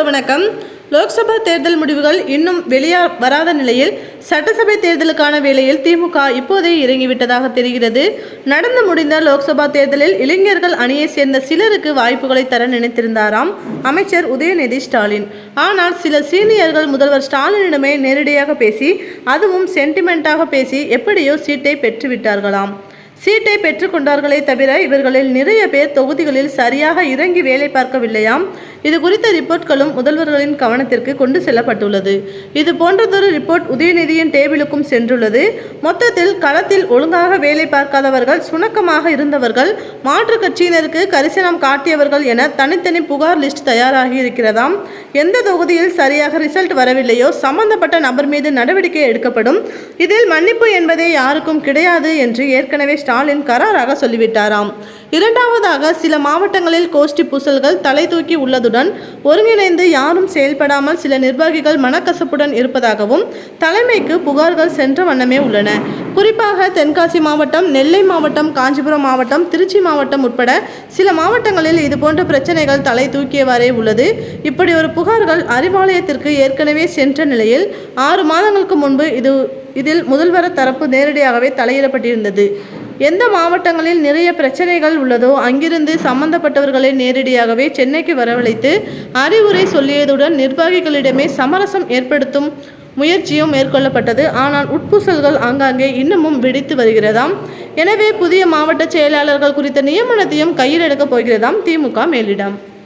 வணக்கம். லோக்சபா தேர்தல் முடிவுகள் இன்னும் வராத நிலையில் சட்டசபை தேர்தலுக்கான வேளையில் திமுக இப்போதே இறங்கிவிட்டதாக தெரிகிறது. நடந்து முடிந்த லோக்சபா தேர்தலில் இளைஞர்கள் அணியை சேர்ந்த சிலருக்கு வாய்ப்புகளை தர நினைத்திருந்தாராம் அமைச்சர் உதயநிதி ஸ்டாலின். ஆனால் சில சீனியர்கள் முதல்வர் ஸ்டாலினிடமே நேரடியாக பேசி, அதுவும் சென்டிமெண்டாக பேசி எப்படியோ சீட்டை பெற்றுவிட்டார்களாம். சீட்டை பெற்றுக்கொண்டார்களே தவிர இவர்களில் நிறைய பேர் தொகுதிகளில் சரியாக இறங்கி வேலை பார்க்கவில்லையாம். இது குறித்த ரிப்போர்ட்களும் முதல்வர்களின் கவனத்திற்கு கொண்டு செல்லப்பட்டுள்ளது. இது போன்றதொரு ரிப்போர்ட் உதயநிதியின் டேபிளுக்கும் சென்றுள்ளது. மொத்தத்தில் களத்தில் ஒழுங்காக வேலை பார்க்காதவர்கள், சுணக்கமாக இருந்தவர்கள், மாற்றுக் கட்சியினருக்கு கரிசனம் காட்டியவர்கள் என தனித்தனி புகார் லிஸ்ட் தயாராகி இருக்கிறதாம். எந்த தொகுதியில் சரியாக ரிசல்ட் வரவில்லையோ சம்பந்தப்பட்ட நபர் மீது நடவடிக்கை எடுக்கப்படும். இதில் மன்னிப்பு என்பதே யாருக்கும் கிடையாது என்று ஏற்கனவே ஸ்டாலின் கராராக சொல்லிவிட்டாராம். இரண்டாவதாக, சில மாவட்டங்களில் கோஷ்டி பூசல்கள் தலை தூக்கி உள்ளதுடன் ஒருங்கிணைந்து யாரும் செயல்படாமல் சில நிர்வாகிகள் மனக்கசப்புடன் இருப்பதாகவும் தலைமைக்கு புகார்கள் சென்ற வண்ணமே உள்ளன. குறிப்பாக தென்காசி மாவட்டம், நெல்லை மாவட்டம், காஞ்சிபுரம் மாவட்டம், திருச்சி மாவட்டம் உட்பட சில மாவட்டங்களில் இதுபோன்ற பிரச்சனைகள் தலை தூக்கியவாறே உள்ளது. இப்படி ஒரு புகார்கள் அறிவாலயத்திற்கு ஏற்கனவே சென்ற நிலையில் 6 மாதங்களுக்கு முன்பு இதில் முதல்வர் தரப்பு நேரடியாகவே தலையிடப்பட்டிருந்தது. எந்த மாவட்டங்களில் நிறைய பிரச்சனைகள் உள்ளதோ அங்கிருந்து சம்பந்தப்பட்டவர்களை நேரடியாகவே சென்னைக்கு வரவழைத்து அறிவுரை சொல்லியதுடன் நிர்வாகிகளிடமே சமரசம் ஏற்படுத்தும் முயற்சியும் மேற்கொள்ளப்பட்டது. ஆனால் உட்பூசல்கள் ஆங்காங்கே இன்னமும் வெடித்து வருகிறதாம். எனவே புதிய மாவட்ட செயலாளர்கள் குறித்த நியமனத்தையும் கையில் எடுக்கப் போகிறதாம் திமுக மேலிடம்.